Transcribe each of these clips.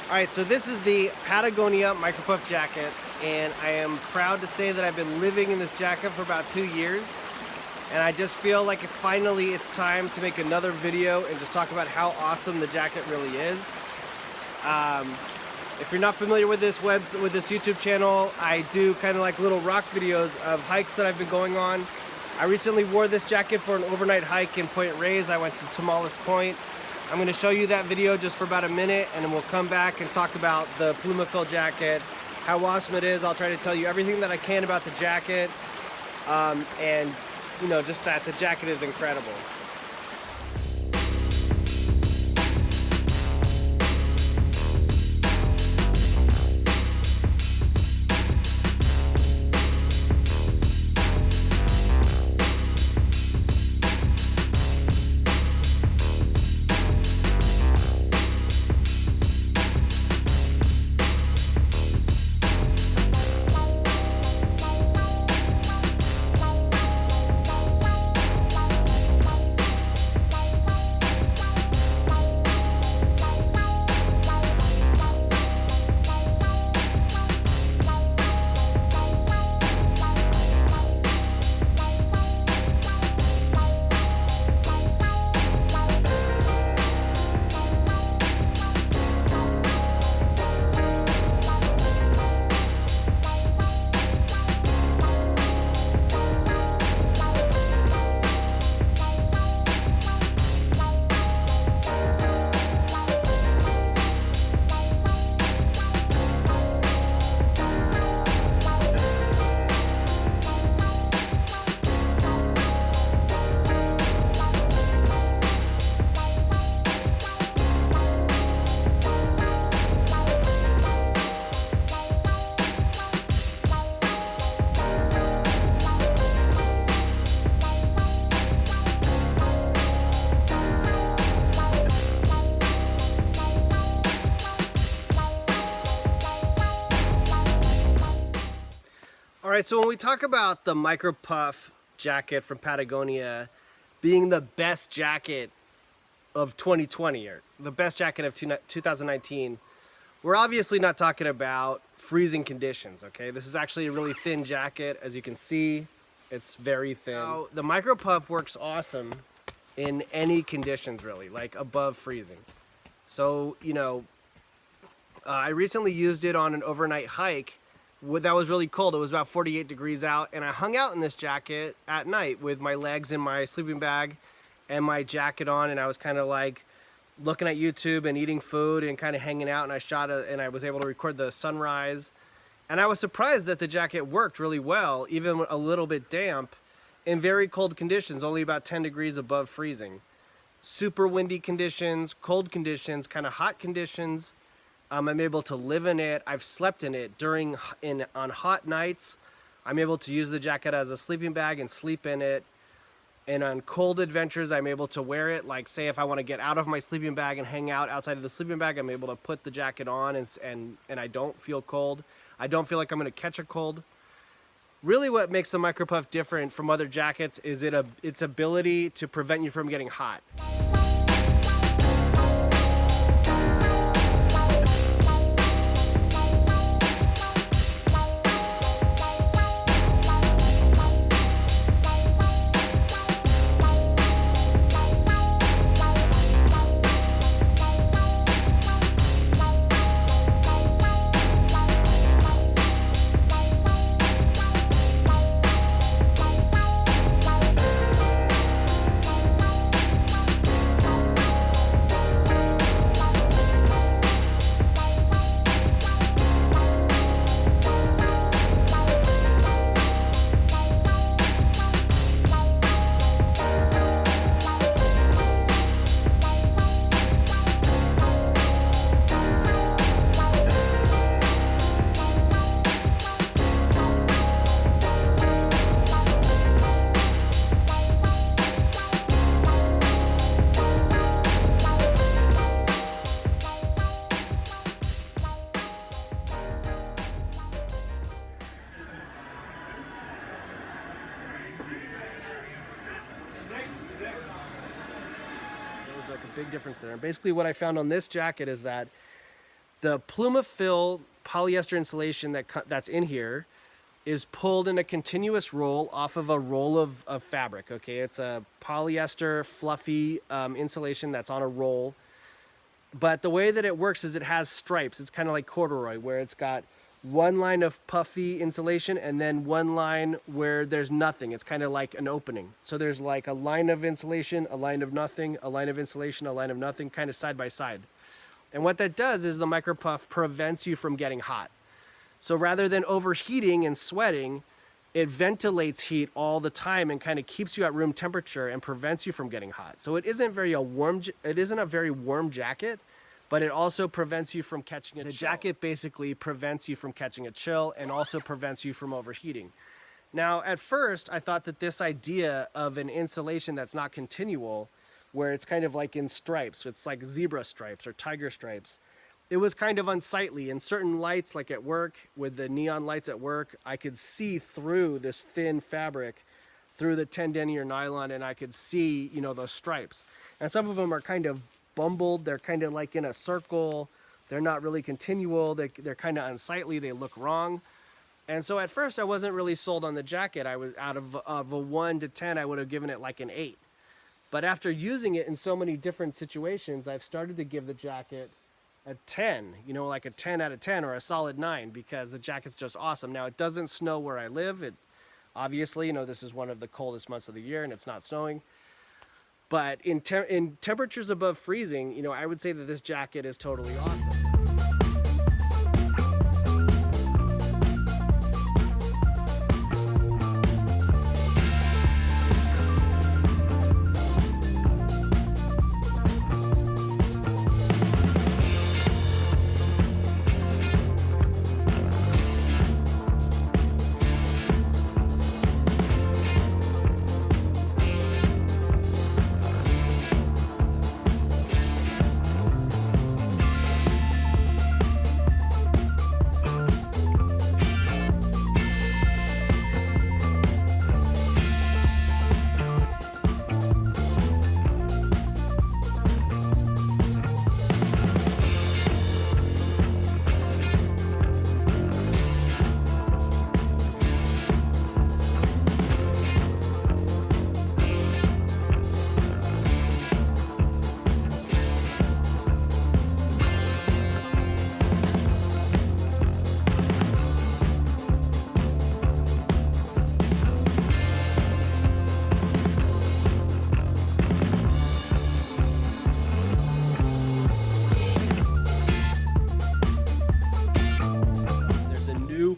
All right, so this is the Patagonia Micro Puff jacket, and I am proud to say that I've been living in this jacket for about 2 years, and I just feel like finally it's time to make another video and just talk about how awesome the jacket really is. If you're not familiar with this YouTube channel, I do kind of like little rock videos of hikes that I've been going on. I recently wore this jacket for an overnight hike in Point Reyes. I went to Tomales Point. I'm going to show you that video just for about a minute, and then we'll come back and talk about the Plumafil jacket, how awesome it is. I'll try to tell you everything that I can about the jacket, and you know, just that the jacket is incredible. All right, so when we talk about the Micro Puff jacket from Patagonia being the best jacket of 2020, or the best jacket of 2019, we're obviously not talking about freezing conditions, okay? This is actually a really thin jacket. As you can see, it's very thin. Now, the Micro Puff works awesome in any conditions, really, like above freezing. So, you know, I recently used it on an overnight hike that was really cold. It was about 48 degrees out, and I hung out in this jacket at night with my legs in my sleeping bag and my jacket on, and I was kind of like looking at YouTube and eating food and kind of hanging out, and I was able to record the sunrise. And I was surprised that the jacket worked really well, even a little bit damp, in very cold conditions, only about 10 degrees above freezing. Super windy conditions, cold conditions, kind of hot conditions. I'm able to live in it. I've slept in it on hot nights. I'm able to use the jacket as a sleeping bag and sleep in it. And on cold adventures, I'm able to wear it. Like, say, if I want to get out of my sleeping bag and hang out outside of the sleeping bag, I'm able to put the jacket on, and I don't feel cold. I don't feel like I'm going to catch a cold. Really, what makes the Micro Puff different from other jackets is its ability to prevent you from getting hot. There's like a big difference there. And basically what I found on this jacket is that The Plumafil polyester insulation that's in here is pulled in a continuous roll off of a roll of fabric. Okay, it's a polyester fluffy insulation that's on a roll. But the way that it works is it has stripes. It's kind of like corduroy, where it's got one line of puffy insulation and then one line where there's nothing. It's kind of like an opening. So there's like a line of insulation, a line of nothing, a line of insulation, a line of nothing, kind of side by side. And what that does is the MicroPuff prevents you from getting hot. So rather than overheating and sweating, it ventilates heat all the time and kind of keeps you at room temperature and prevents you from getting hot. So it isn't a very warm jacket, but it also prevents you from catching a chill. The jacket basically prevents you from catching a chill and also prevents you from overheating. Now, at first, I thought that this idea of an insulation that's not continual, where it's kind of like in stripes, it's like zebra stripes or tiger stripes, it was kind of unsightly. In certain lights, like at work, with the neon lights at work, I could see through this thin fabric, through the 10 denier nylon, and I could see, you know, those stripes. And some of them are kind of bumbled. They're kind of like in a circle. They're not really continual. They're kind of unsightly. They look wrong. And so at first, I wasn't really sold on the jacket. I was out of a 1 to 10, I would have given it like an 8. But after using it in so many different situations, I've started to give the jacket a 10, you know, like a 10 out of 10 or a solid 9, because the jacket's just awesome. Now, it doesn't snow where I live. It obviously, you know, this is one of the coldest months of the year and it's not snowing. But in temperatures above freezing, you know, I would say that this jacket is totally awesome.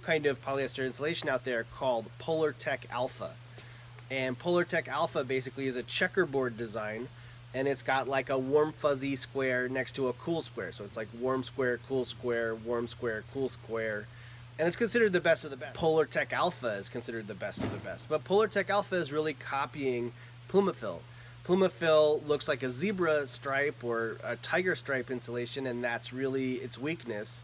Kind of polyester insulation out there called Polartec Alpha. And Polartec Alpha basically is a checkerboard design, and it's got like a warm fuzzy square next to a cool square. So it's like warm square, cool square, warm square, cool square. And it's considered the best of the best. Polartec Alpha is considered the best of the best. But Polartec Alpha is really copying Plumafil. Plumafil looks like a zebra stripe or a tiger stripe insulation, and that's really its weakness.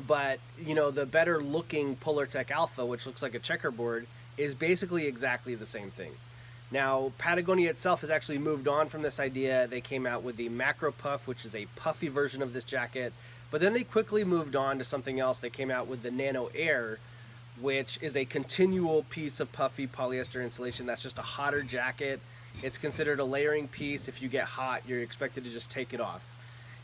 But, you know, the better looking Polartec Alpha, which looks like a checkerboard, is basically exactly the same thing. Now, Patagonia itself has actually moved on from this idea. They came out with the MacroPuff, which is a puffy version of this jacket. But then they quickly moved on to something else. They came out with the Nano Air, which is a continual piece of puffy polyester insulation that's just a hotter jacket. It's considered a layering piece. If you get hot, you're expected to just take it off.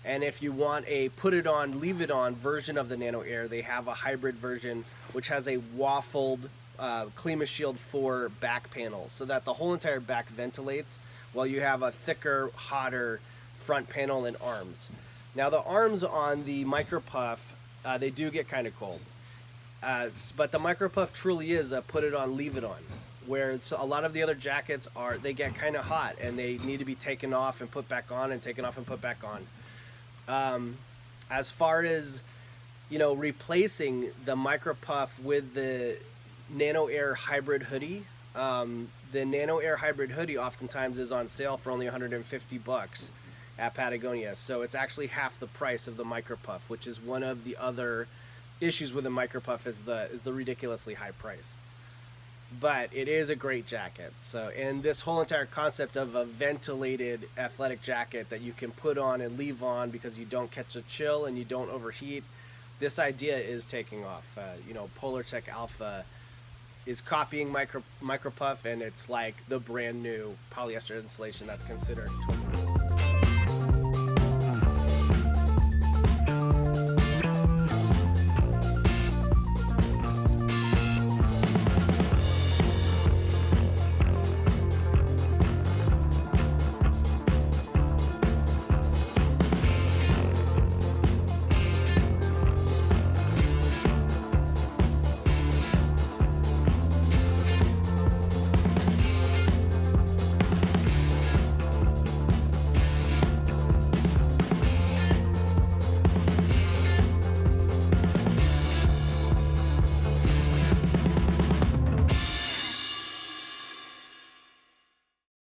And if you want a put it on, leave it on version of the Nano Air, they have a hybrid version which has a waffled ClimaShield 4 back panel so that the whole entire back ventilates while you have a thicker, hotter front panel and arms. Now the arms on the MicroPuff, they do get kind of cold. But the MicroPuff truly is a put it on, leave it on. Where it's, a lot of the other jackets they get kind of hot and they need to be taken off and put back on and taken off and put back on. As far as, you know, replacing the MicroPuff with the Nano Air Hybrid hoodie, the Nano Air Hybrid hoodie oftentimes is on sale for only $150 at Patagonia. So it's actually half the price of the MicroPuff, which is one of the other issues with the MicroPuff is the ridiculously high price. but it is a great jacket. So, and this whole entire concept of a ventilated athletic jacket that you can put on and leave on because you don't catch a chill and you don't overheat, this idea is taking off. Polartec Alpha is copying Micro Puff, and it's like the brand new polyester insulation that's considered